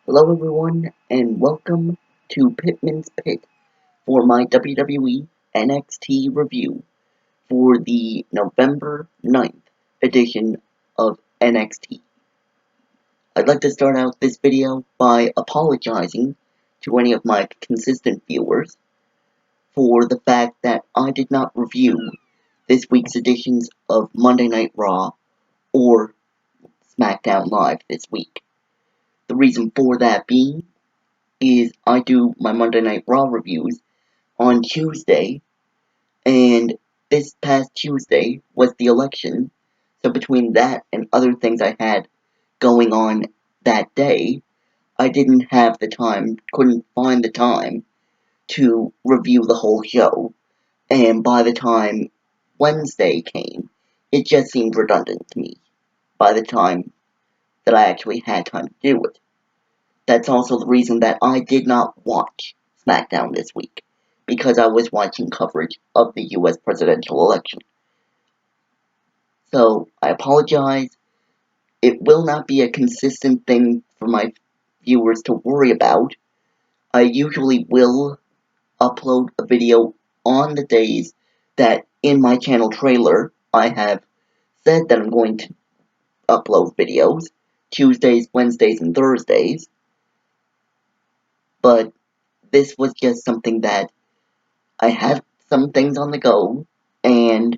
Hello everyone, and welcome to Pittman's Pit for my WWE NXT review for the November 9th edition of NXT. I'd like to start out this video by apologizing to any of my consistent viewers for the fact that I did not review this week's editions of Monday Night Raw or SmackDown Live this week. The reason for that being is I do my Monday Night Raw reviews on Tuesday, and this past Tuesday was the election, so between that and other things I had going on that day, I didn't have the time, couldn't find the time to review the whole show, and by the time Wednesday came, it just seemed redundant to me by the time that I actually had time to do it. That's also the reason that I did not watch SmackDown this week, because I was watching coverage of the US presidential election. So, I apologize. It will not be a consistent thing for my viewers to worry about. I usually will upload a video on the days that in my channel trailer I have said that I'm going to upload videos, Tuesdays, Wednesdays, and Thursdays. But this was just something that I had some things on the go, and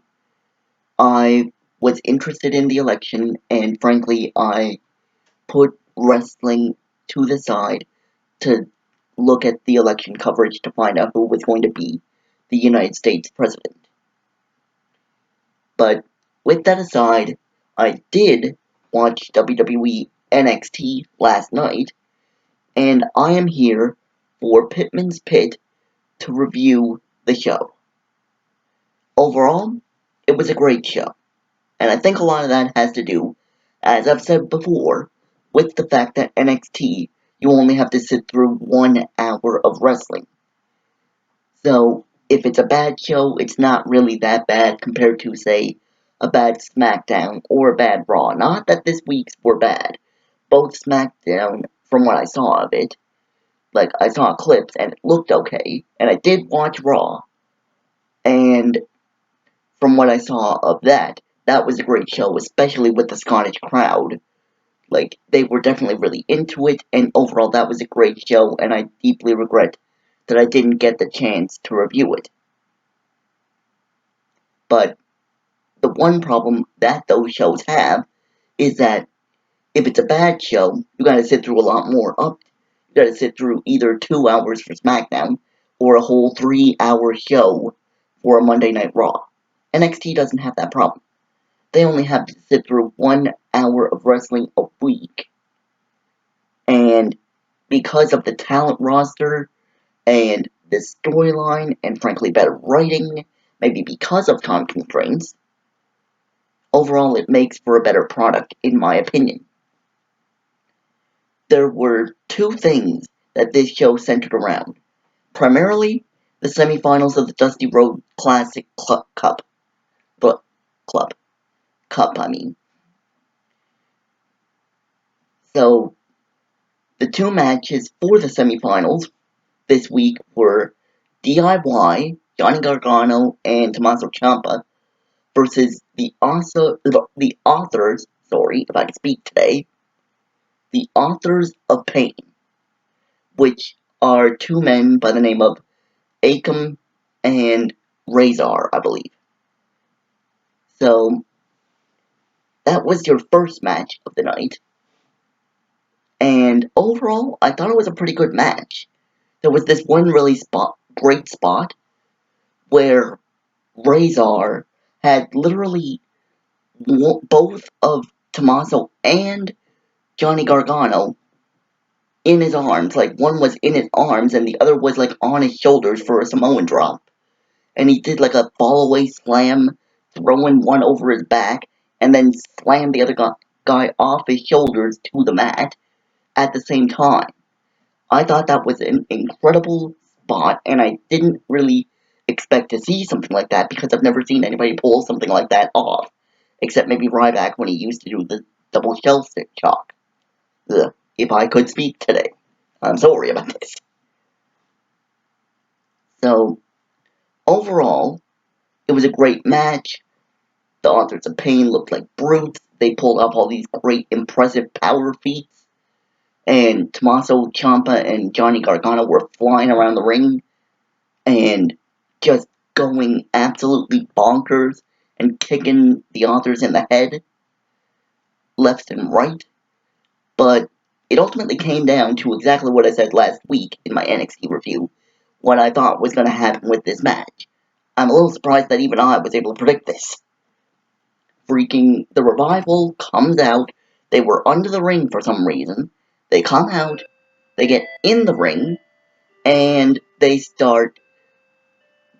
I was interested in the election, and frankly, I put wrestling to the side to look at the election coverage to find out who was going to be the United States president. But with that aside, I did watch WWE NXT last night, and I am here for Pittman's Pit to review the show. Overall, it was a great show, and I think a lot of that has to do, as I've said before, with the fact that NXT, you only have to sit through 1 hour of wrestling. So, if it's a bad show, it's not really that bad compared to, say, a bad SmackDown or a bad Raw. Not that this week's were bad. Both SmackDown, from what I saw of it, like, I saw clips and it looked okay, and I did watch Raw, and from what I saw of that, that was a great show, especially with the Scottish crowd. Like, they were definitely really into it, and overall that was a great show, and I deeply regret that I didn't get the chance to review it. But the one problem that those shows have is that if it's a bad show, you gotta sit through a lot more. You gotta sit through either 2 hours for SmackDown or a whole 3-hour show for a Monday Night Raw. NXT doesn't have that problem. They only have to sit through 1 hour of wrestling a week. And because of the talent roster and the storyline and frankly better writing, maybe because of time constraints, overall it makes for a better product in my opinion. There were 2 things that this show centered around. Primarily, the semifinals of the Dusty Road Classic Cup. So, the 2 matches for the semifinals this week were DIY, Johnny Gargano, and Tommaso Ciampa versus the authors, if I can speak today, the Authors of Pain, which are 2 men by the name of Akam and Razor, I believe. So, that was your first match of the night. And overall, I thought it was a pretty good match. There was this one really great spot where Razor had literally both of Tommaso and Johnny Gargano in his arms. Like, one was in his arms and the other was like on his shoulders for a Samoan drop. And he did like a fall away slam, throwing one over his back, and then slammed the other guy off his shoulders to the mat at the same time. I thought that was an incredible spot, and I didn't really expect to see something like that because I've never seen anybody pull something like that off, except maybe Ryback when he used to do the double shell stick chalk. Ugh, if I could speak today. I'm sorry about this. So, overall, it was a great match. The Authors of Pain looked like brutes. They pulled off all these great, impressive power feats. And Tommaso Ciampa and Johnny Gargano were flying around the ring and just going absolutely bonkers and kicking the Authors in the head, left and right. But it ultimately came down to exactly what I said last week in my NXT review, what I thought was going to happen with this match. I'm a little surprised that even I was able to predict this. Freaking the Revival comes out. They were under the ring for some reason. They come out, they get in the ring, and they start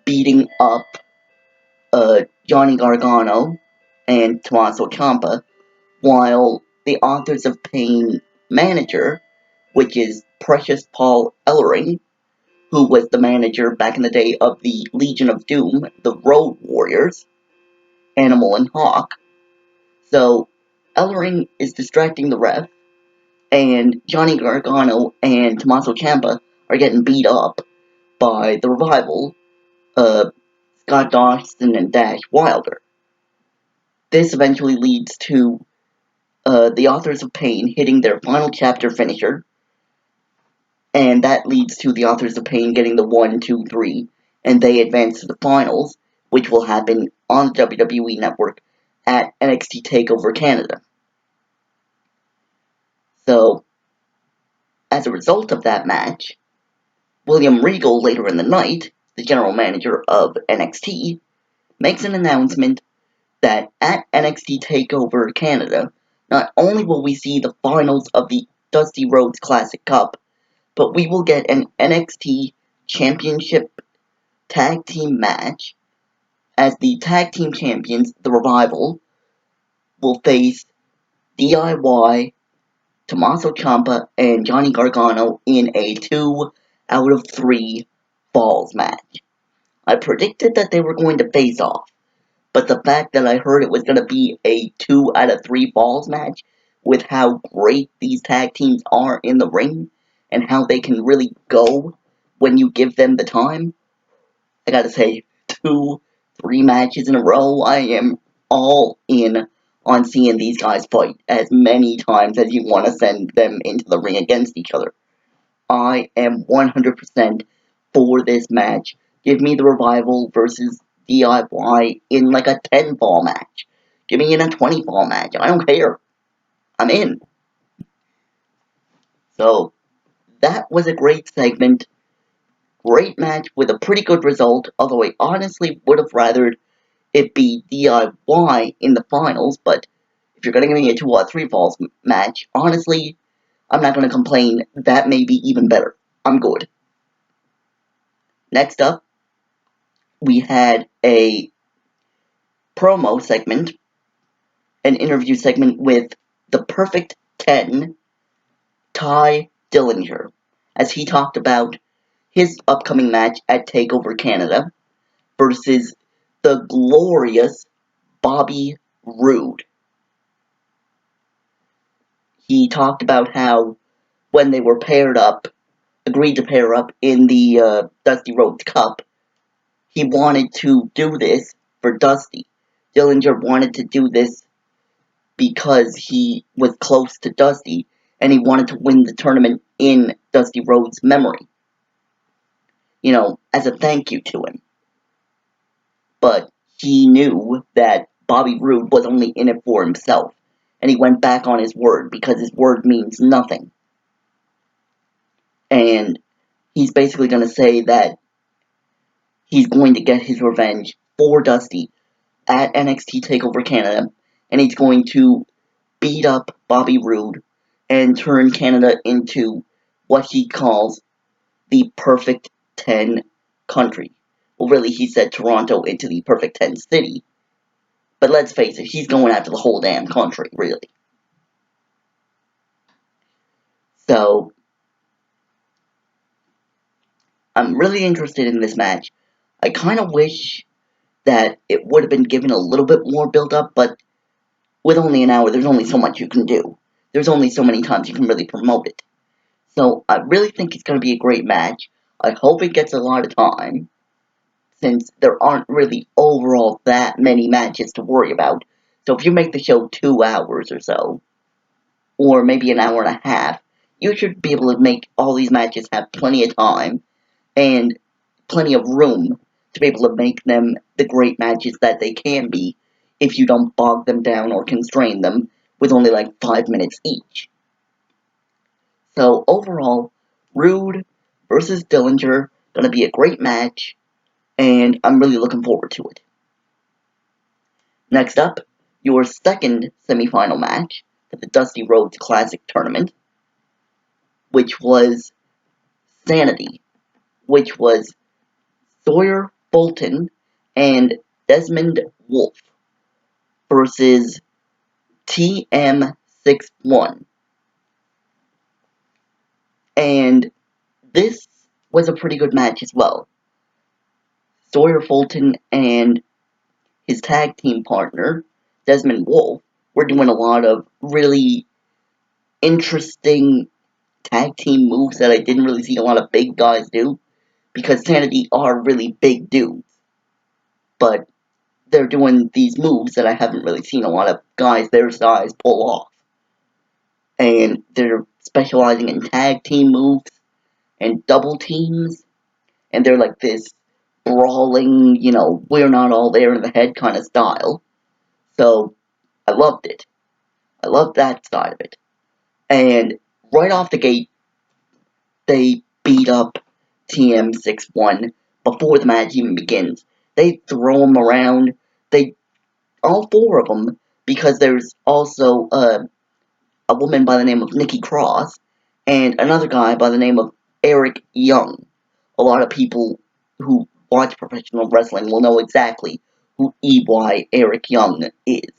beating up Johnny Gargano and Tommaso Ciampa, while the Authors of Pain manager, which is Precious Paul Ellering, who was the manager back in the day of the Legion of Doom, the Road Warriors, Animal and Hawk. So, Ellering is distracting the ref, and Johnny Gargano and Tommaso Ciampa are getting beat up by the Revival, Scott Dawson and Dash Wilder. This eventually leads to the Authors of Pain hitting their final chapter finisher, and that leads to the Authors of Pain getting the 1, 2, 3, and they advance to the finals, which will happen on the WWE Network at NXT TakeOver Canada. So, as a result of that match, William Regal later in the night, the general manager of NXT, makes an announcement that at NXT TakeOver Canada, not only will we see the finals of the Dusty Rhodes Classic Cup, but we will get an NXT Championship Tag Team match as the Tag Team Champions, the Revival, will face DIY, Tommaso Ciampa, and Johnny Gargano in a 2 out of 3 falls match. I predicted that they were going to face off, but the fact that I heard it was going to be a 2 out of 3 falls match with how great these tag teams are in the ring and how they can really go when you give them the time, I gotta say, 2, 3 matches in a row, I am all in on seeing these guys fight as many times as you want to send them into the ring against each other. I am 100% for this match. Give me the Revival versus DIY in like a 10 fall match. Give me in a 20 fall match. I don't care. I'm in. So, that was a great segment. Great match with a pretty good result, although I honestly would have rathered it be DIY in the finals, but if you're going to give me a 2 out of 3 falls match, honestly, I'm not going to complain. That may be even better. I'm good. Next up, we had a promo segment, an interview segment with the Perfect 10, Ty Dillinger, as he talked about his upcoming match at TakeOver Canada versus the glorious Bobby Roode. He talked about how when they were paired up, agreed to pair up in the Dusty Rhodes Cup, he wanted to do this for Dusty. Dillinger wanted to do this because he was close to Dusty, and he wanted to win the tournament in Dusty Rhodes' memory. You know, as a thank you to him. But he knew that Bobby Roode was only in it for himself, and he went back on his word because his word means nothing. And he's basically going to say that he's going to get his revenge for Dusty at NXT TakeOver Canada, and he's going to beat up Bobby Roode and turn Canada into what he calls the perfect 10 country. Well, really, he said Toronto into the perfect 10 city. But let's face it, he's going after the whole damn country, really. So, I'm really interested in this match. I kind of wish that it would have been given a little bit more build-up, but with only an hour, there's only so much you can do. There's only so many times you can really promote it. So I really think it's going to be a great match. I hope it gets a lot of time, since there aren't really overall that many matches to worry about. So if you make the show 2 hours or so, or maybe an hour and a half, you should be able to make all these matches have plenty of time and plenty of room to be able to make them the great matches that they can be if you don't bog them down or constrain them with only like 5 minutes each. So overall, Rude versus Dillinger, gonna be a great match, and I'm really looking forward to it. Next up, your second semifinal match for the Dusty Rhodes Classic Tournament, which was Sanity, which was Sawyer Fulton and Desmond Wolfe versus TM61. And this was a pretty good match as well. Sawyer Fulton and his tag team partner, Desmond Wolfe, were doing a lot of really interesting tag team moves that I didn't really see a lot of big guys do, because Sanity are really big dudes. But they're doing these moves that I haven't really seen a lot of guys their size pull off. And they're specializing in tag team moves and double teams, and they're like this brawling, we're not all there in the head kind of style. So I loved it. I loved that side of it. And right off the gate, they beat up TM61 before the match even begins. They throw them around. All 4 of them, because there's also a woman by the name of Nikki Cross and another guy by the name of Eric Young. A lot of people who watch professional wrestling will know exactly who EY Eric Young is.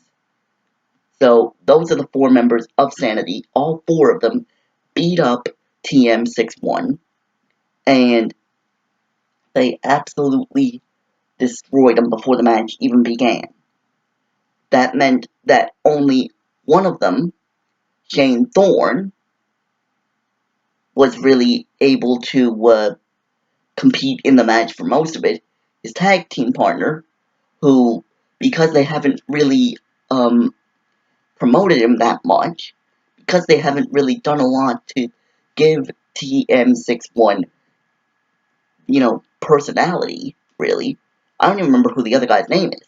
So those are the 4 members of Sanity. All 4 of them beat up TM61, and they absolutely destroyed them before the match even began. That meant that only one of them, Shane Thorne, was really able to compete in the match for most of it. His tag team partner, who, because they haven't really promoted him that much, because they haven't really done a lot to give TM61, personality, really. I don't even remember who the other guy's name is.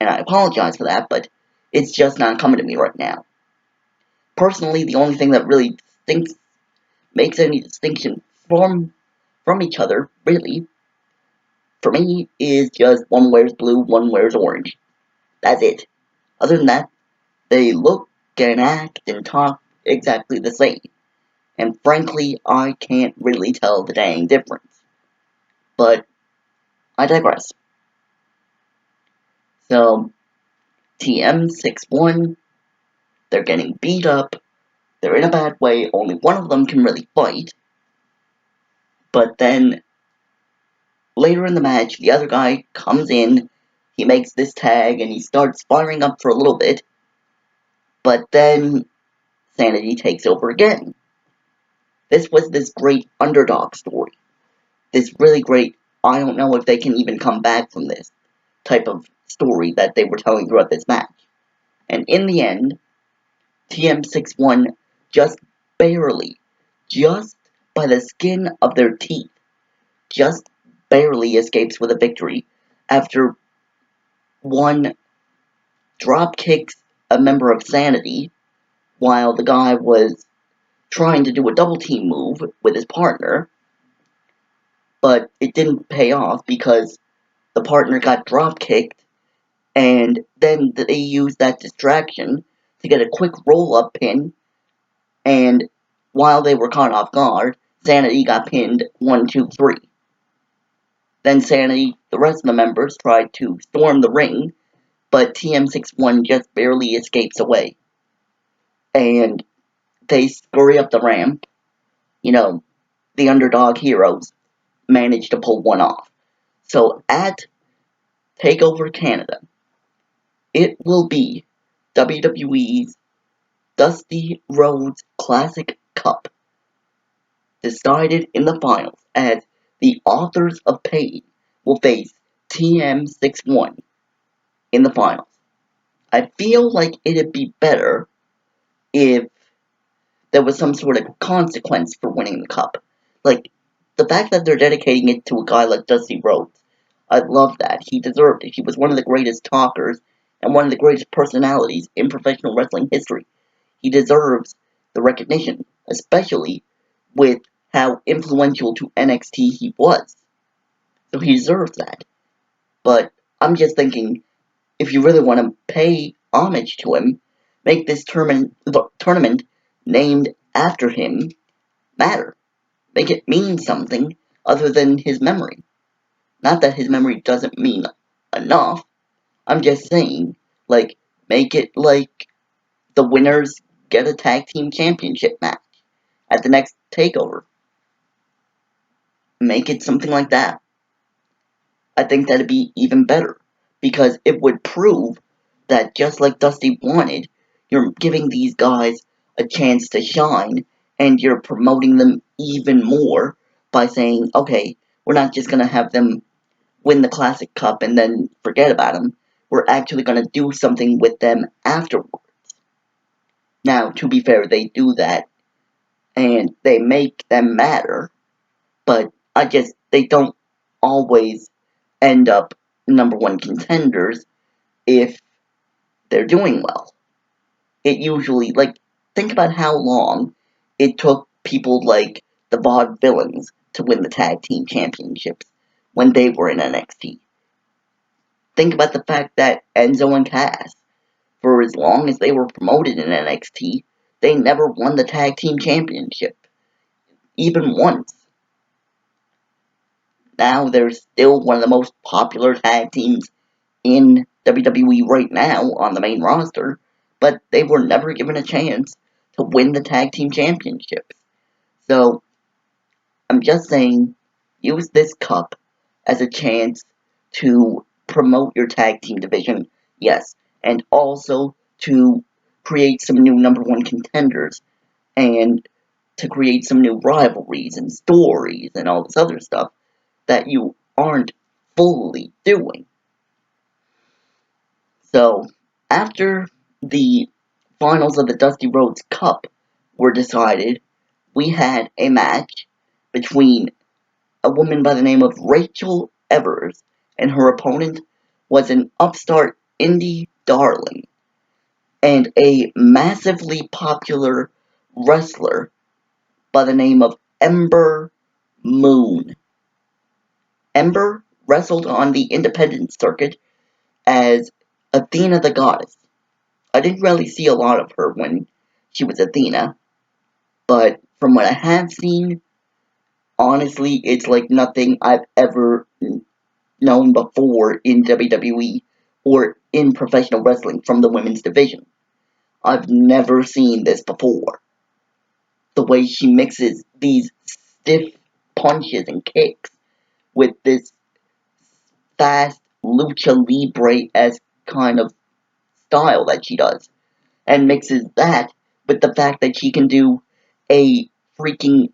And I apologize for that, but it's just not coming to me right now. Personally, the only thing that really makes any distinction from each other, really, for me, is just one wears blue, one wears orange. That's it. Other than that, they look and act and talk exactly the same. And frankly, I can't really tell the dang difference. But I digress. So, TM61, they're getting beat up. They're in a bad way. Only one of them can really fight. But then, later in the match, the other guy comes in. He makes this tag and he starts firing up for a little bit. But then, Sanity takes over again. This was this great underdog story. This really great, I don't know if they can even come back from this type of story that they were telling throughout this match. And in the end, TM61 just barely, just by the skin of their teeth, just barely escapes with a victory after one drop kicks a member of Sanity while the guy was trying to do a double team move with his partner, but it didn't pay off because the partner got drop kicked, and then they used that distraction to get a quick roll up pin, and while they were caught off guard, Sanity got pinned 1, 2, 3. Then Sanity, the rest of the members, tried to storm the ring, but TM61 just barely escapes away. And they scurry up the ramp. The underdog heroes managed to pull one off. So at TakeOver Canada, it will be WWE's Dusty Rhodes Classic Cup decided in the finals as the Authors of Pain will face TM61 in the finals. I feel like it'd be better if there was some sort of consequence for winning the cup. Like, the fact that they're dedicating it to a guy like Dusty Rhodes, I love that. He deserved it. He was one of the greatest talkers and one of the greatest personalities in professional wrestling history. He deserves the recognition, especially with how influential to NXT he was. So he deserves that. But I'm just thinking, if you really want to pay homage to him, make this tournament named after him matter. Make it mean something other than his memory. Not that his memory doesn't mean enough. I'm just saying, like, make it like the winners get a tag team championship match at the next takeover. Make it something like that. I think that'd be even better. Because it would prove that just like Dusty wanted, you're giving these guys a chance to shine and you're promoting them even more by saying, okay, we're not just going to have them win the Classic Cup and then forget about them. We're actually going to do something with them afterwards. Now, to be fair, they do that and they make them matter, but they don't always end up number one contenders if they're doing well. It usually, like, think about how long it took people like the Vaudevillains to win the tag team championships when they were in NXT. Think about the fact that Enzo and Cass, for as long as they were promoted in NXT, they never won the tag team championship, even once. Now they're still one of the most popular tag teams in WWE right now on the main roster, but they were never given a chance to win the tag team championships. So, I'm just saying, use this cup as a chance to promote your tag team division, yes, and also to create some new number one contenders and to create some new rivalries and stories and all this other stuff that you aren't fully doing. So, after the finals of the Dusty Rhodes Cup were decided, we had a match between a woman by the name of Rachel Evers, and her opponent was an upstart indie darling and a massively popular wrestler by the name of Ember Moon. Ember wrestled on the independent circuit as Athena the Goddess. I didn't really see a lot of her when she was Athena, but from what I have seen, honestly, it's like nothing I've ever known before in WWE or in professional wrestling from the women's division. I've never seen this before. The way she mixes these stiff punches and kicks with this fast lucha libre-esque kind of style that she does, and mixes that with the fact that she can do a freaking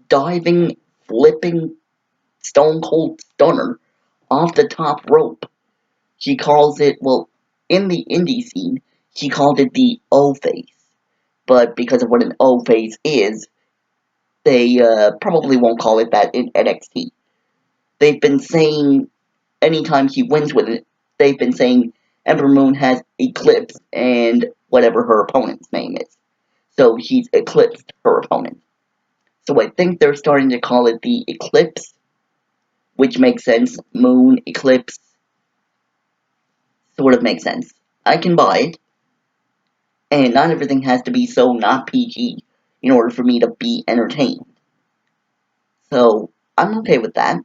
diving, flipping, stone cold stunner off the top rope. She calls it, well, in the indie scene, she called it the O face. But because of what an O face is, they probably won't call it that in NXT. They've been saying, anytime she wins with it, they've been saying Ember Moon has eclipsed and whatever her opponent's name is. So she's eclipsed her opponent. So I think they're starting to call it the Eclipse, which makes sense. Moon, eclipse, sort of makes sense. I can buy it. And not everything has to be so not PG in order for me to be entertained. So, I'm okay with that.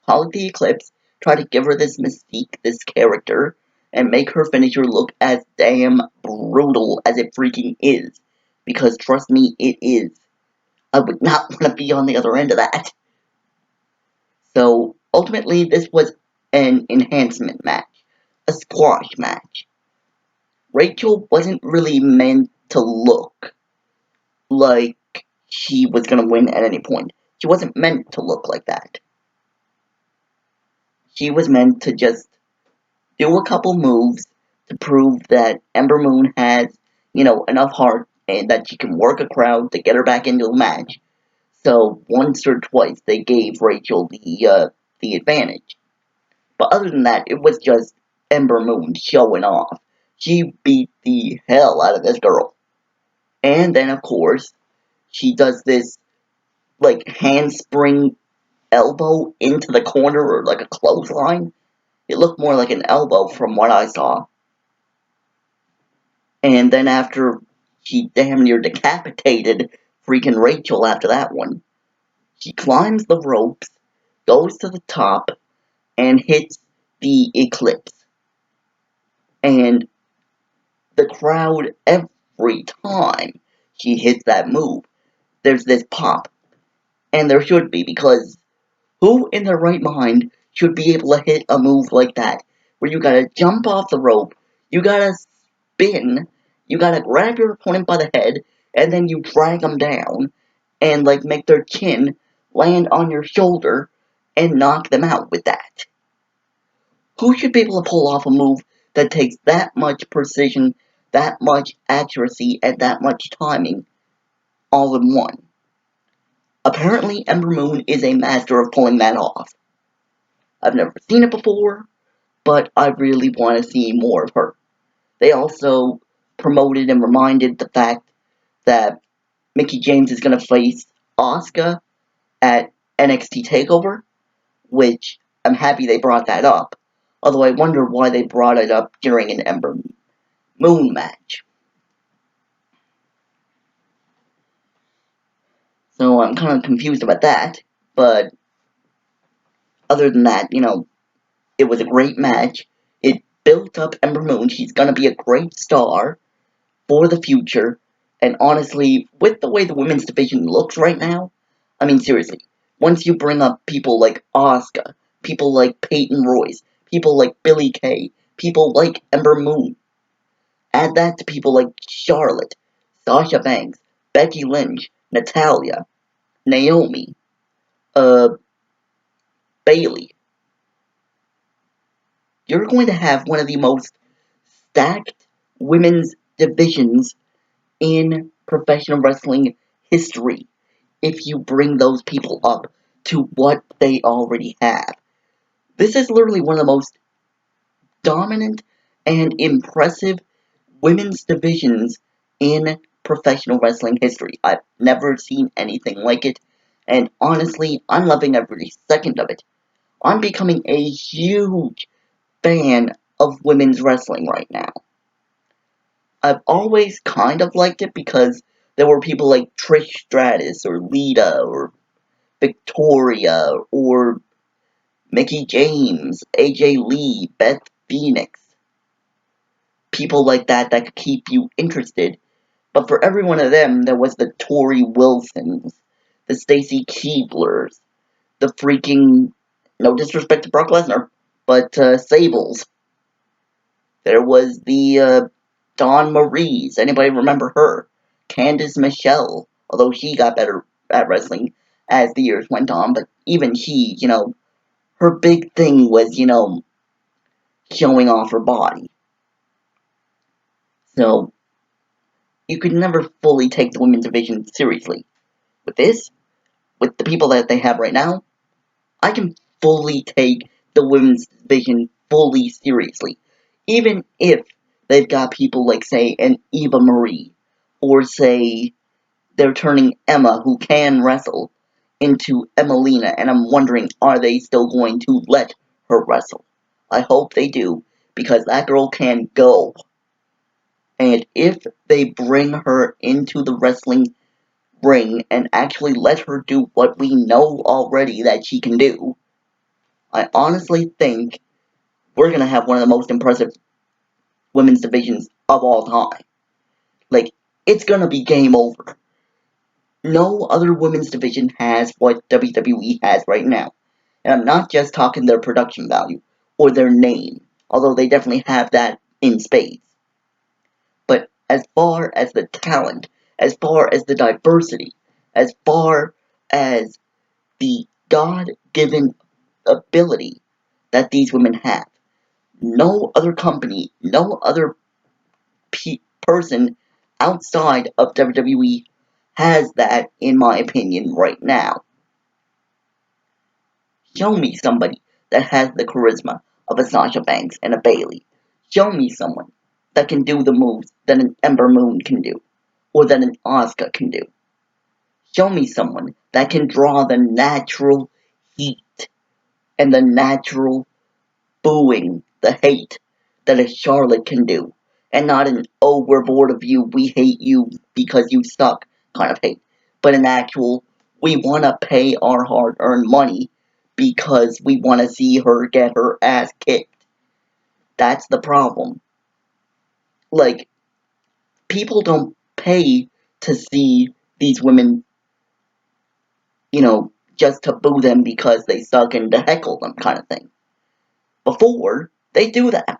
Call it the Eclipse, try to give her this mystique, this character, and make her finisher look as damn brutal as it freaking is. Because trust me, it is. I would not want to be on the other end of that. So, ultimately, this was an enhancement match. A squash match. Rachel wasn't really meant to look like she was going to win at any point. She wasn't meant to look like that. She was meant to just do a couple moves to prove that Ember Moon has, enough heart and that she can work a crowd to get her back into a match. So once or twice they gave Rachel the advantage. But other than that, it was just Ember Moon showing off. She beat the hell out of this girl. And then of course, she does this like handspring elbow into the corner or like a clothesline. It looked more like an elbow from what I saw. And then after she damn near decapitated freaking Rachel after that one, she climbs the ropes, goes to the top, and hits the Eclipse. And the crowd, every time she hits that move, there's this pop. And there should be, because who in their right mind should be able to hit a move like that? Where you gotta jump off the rope, you gotta spin, you gotta grab your opponent by the head, and then you drag them down, and like make their chin land on your shoulder, and knock them out with that. Who should be able to pull off a move that takes that much precision, that much accuracy, and that much timing all in one? Apparently, Ember Moon is a master of pulling that off. I've never seen it before, but I really want to see more of her. They also promoted and reminded the fact that Mickie James is going to face Asuka at NXT TakeOver, which I'm happy they brought that up. Although I wonder why they brought it up during an Ember Moon match. So I'm kind of confused about that. But other than that, it was a great match. It built up Ember Moon. She's going to be a great star for the future. And honestly, with the way the women's division looks right now, I mean, seriously, once you bring up people like Asuka, people like Peyton Royce, people like Billie Kay, people like Ember Moon, add that to people like Charlotte, Sasha Banks, Becky Lynch, Natalya, Naomi, uh, Bayley, you're going to have one of the most stacked women's divisions in professional wrestling history if you bring those people up to what they already have. This is literally one of the most dominant and impressive women's divisions in professional wrestling history. I've never seen anything like it, and honestly, I'm loving every second of it. I'm becoming a huge fan of women's wrestling right now. I've always kind of liked it because there were people like Trish Stratus or Lita or Victoria or Mickie James, AJ Lee, Beth Phoenix. People like that that could keep you interested. But for every one of them, there was the Tori Wilsons, the Stacy Keeblers, the freaking, no disrespect to Brock Lesnar, but Sables. There was the Dawn Marie's. Anybody remember her? Candice Michelle, although she got better at wrestling as the years went on, but even she, her big thing was, showing off her body. So, you could never fully take the women's division seriously. With this, with the people that they have right now, I can fully take the women's division fully seriously. Even if they've got people like, say, an Eva Marie, or say, they're turning Emma, who can wrestle, into Emelina, and I'm wondering, are they still going to let her wrestle? I hope they do, because that girl can go. And if they bring her into the wrestling ring and actually let her do what we know already that she can do, I honestly think we're going to have one of the most impressive women's divisions of all time. Like, it's going to be game over. No other women's division has what WWE has right now. And I'm not just talking their production value or their name, although they definitely have that in spades. But as far as the talent, as far as the diversity, as far as the God-given ability that these women have. No other company, no other person outside of WWE has that, in my opinion, right now. Show me somebody that has the charisma of a Sasha Banks and a Bayley. Show me someone that can do the moves that an Ember Moon can do, or that an Asuka can do. Show me someone that can draw the natural heat and the natural booing, the hate that a Charlotte can do, and not an "oh, we're bored of you, we hate you because you suck" kind of hate, but an actual "we want to pay our hard-earned money because we want to see her get her ass kicked." That's the problem. Like, people don't pay to see these women, just to boo them because they suck and to heckle them kind of thing. Before, they do that.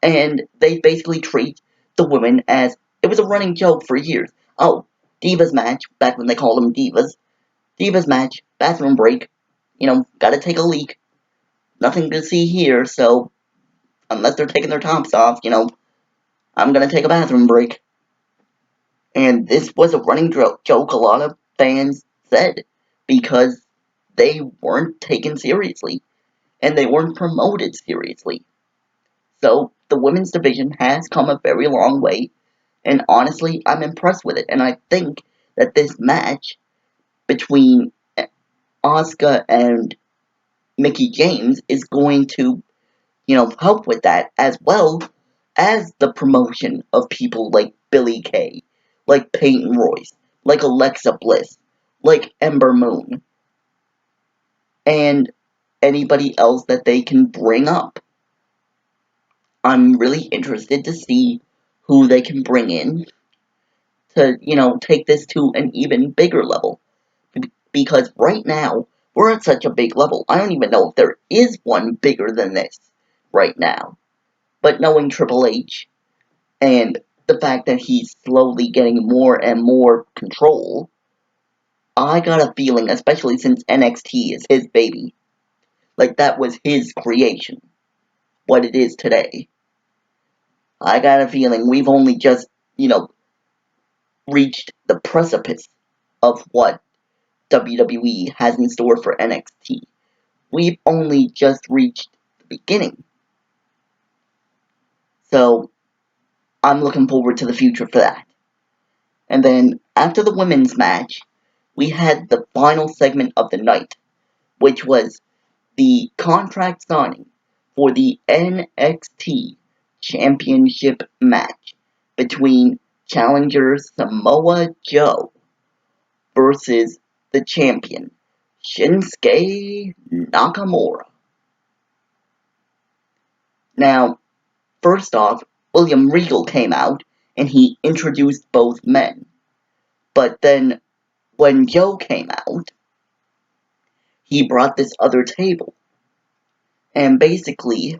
And they basically treat the women as, it was a running joke for years. Oh, Divas match, back when they called them Divas. Divas match, bathroom break. Gotta take a leak. Nothing to see here, so unless they're taking their tops off, I'm gonna take a bathroom break. And this was a running joke a lot of fans said, because they weren't taken seriously, and they weren't promoted seriously. So, the women's division has come a very long way. And honestly, I'm impressed with it. And I think that this match between Asuka and Mickie James is going to, help with that, as well as the promotion of people like Billie Kay, like Peyton Royce, like Alexa Bliss, like Ember Moon, and anybody else that they can bring up. I'm really interested to see who they can bring in to, take this to an even bigger level. Because right now, we're at such a big level. I don't even know if there is one bigger than this right now. But knowing Triple H and the fact that he's slowly getting more and more control, I got a feeling, especially since NXT is his baby, like that was his creation, what it is today. I got a feeling we've only just, reached the precipice of what WWE has in store for NXT. We've only just reached the beginning. So, I'm looking forward to the future for that. And then, after the women's match, we had the final segment of the night, which was the contract signing for the NXT Championship match between challenger Samoa Joe versus the champion Shinsuke Nakamura. Now, first off, William Regal came out and he introduced both men. But then, when Joe came out, he brought this other table. And basically,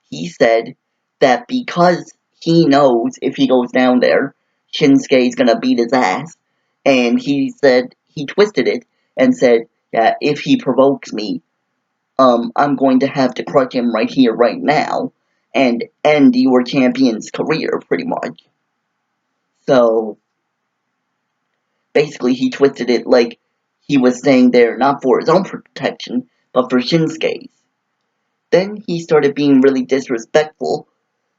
he said that because he knows if he goes down there, Shinsuke's gonna beat his ass. And he said, he twisted it and said, yeah, if he provokes me, I'm going to have to crush him right here, right now, and end your champion's career, pretty much. So, basically, he twisted it like he was saying there not for his own protection, but for Shinsuke's. Then he started being really disrespectful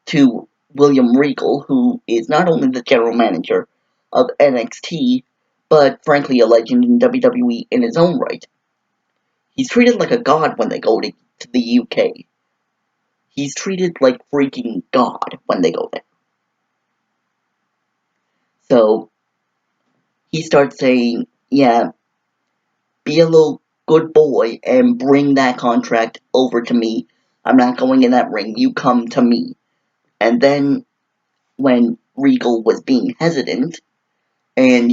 to William Regal, who is not only the general manager of NXT, but frankly a legend in WWE in his own right. He's treated like a god when they go to the UK. He's treated like freaking God when they go there. So, he starts saying, yeah, be a little good boy and bring that contract over to me. I'm not going in that ring. You come to me. And then, when Regal was being hesitant, and,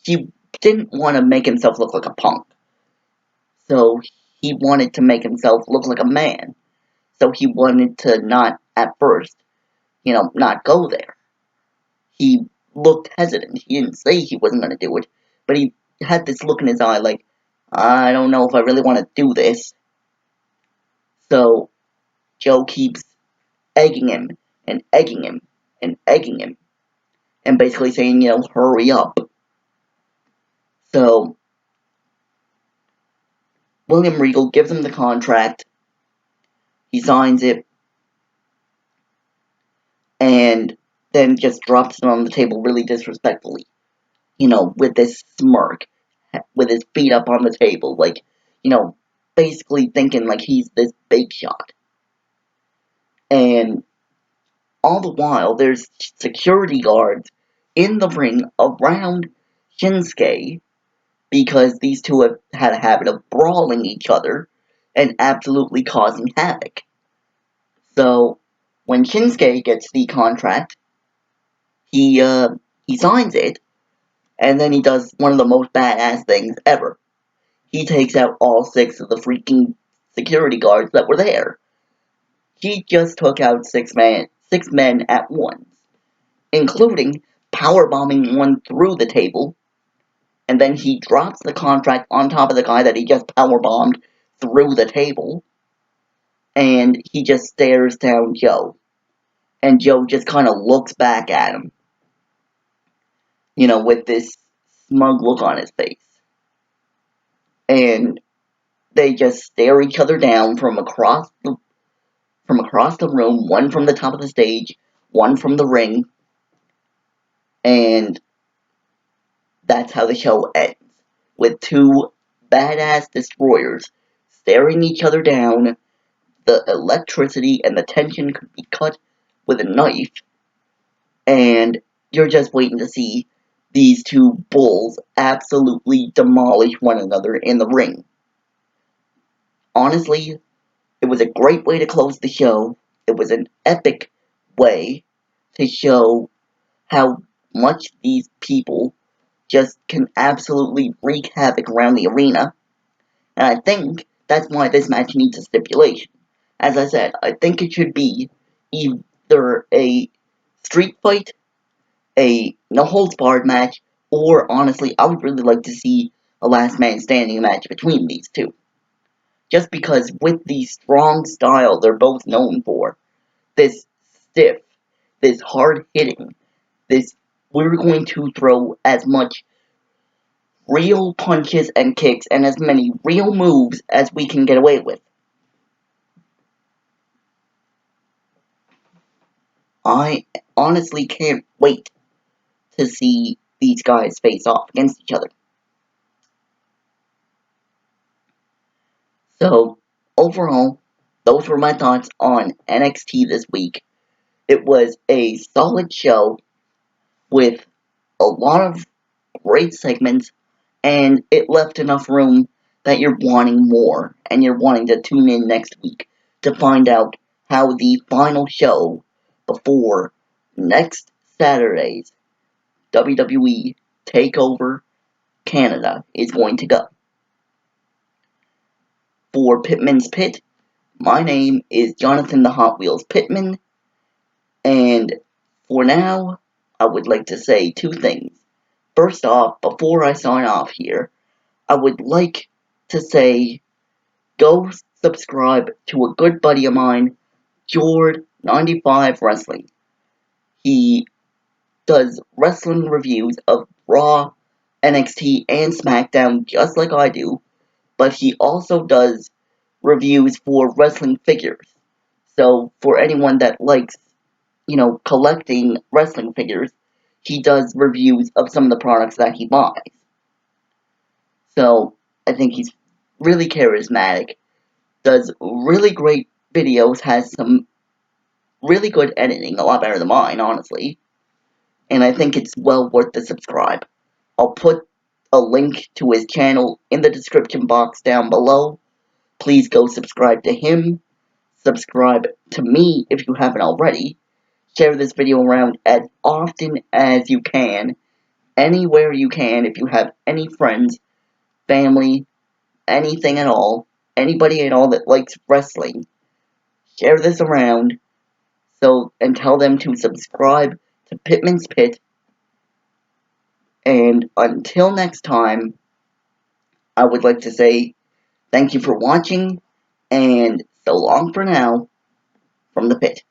he didn't want to make himself look like a punk. So, he wanted to make himself look like a man. So, he wanted to not, at first, not go there. He looked hesitant. He didn't say he wasn't going to do it, but he had this look in his eye like, I don't know if I really want to do this. So Joe keeps egging him and egging him and egging him and basically saying, hurry up. So William Regal gives him the contract. He signs it and then just drops it on the table really disrespectfully. With this smirk, with his feet up on the table, like, basically thinking like he's this big shot. And all the while, there's security guards in the ring around Shinsuke because these two have had a habit of brawling each other and absolutely causing havoc. So, when Shinsuke gets the contract, he signs it, and then he does one of the most badass things ever. He takes out all 6 of the freaking security guards that were there. He just took out 6 men at once, including powerbombing one through the table, and then he drops the contract on top of the guy that he just powerbombed through the table, and he just stares down Joe. And Joe just kind of looks back at him, with this smug look on his face. And they just stare each other down from across the room, one from the top of the stage, one from the ring, and that's how the show ends, with 2 badass destroyers staring each other down. The electricity and the tension could be cut with a knife, and you're just waiting to see these 2 bulls absolutely demolish one another in the ring. Honestly, it was a great way to close the show. It was an epic way to show how much these people just can absolutely wreak havoc around the arena. And I think that's why this match needs a stipulation. As I said, I think it should be either a street fight, a no-holds-barred match, or honestly, I would really like to see a last man standing match between these 2. Just because with the strong style they're both known for, this stiff, this hard-hitting, this we're going to throw as much real punches and kicks and as many real moves as we can get away with. I honestly can't wait to see these guys face off against each other. So, overall, those were my thoughts on NXT this week. It was a solid show with a lot of great segments, and it left enough room that you're wanting more, and you're wanting to tune in next week to find out how the final show before next Saturday's WWE TakeOver Canada is going to go. For Pittman's Pit, my name is Jonathan the Hot Wheels Pittman, and for now, I would like to say 2 things. First off, before I sign off here, I would like to say, go subscribe to a good buddy of mine, Jord95 Wrestling. He does wrestling reviews of Raw, NXT, and SmackDown just like I do, but he also does reviews for wrestling figures. So for anyone that likes, collecting wrestling figures, he does reviews of some of the products that he buys. So I think he's really charismatic, does really great videos, has some really good editing, a lot better than mine, honestly, and I think it's well worth the subscribe. I'll put a link to his channel in the description box down below. Please go subscribe to him. Subscribe to me if you haven't already. Share this video around as often as you can, anywhere you can. If you have any friends, family, anything at all, anybody at all that likes wrestling, share this around and tell them to subscribe to Pittman's Pit And until next time, I would like to say thank you for watching, and so long for now from the pit.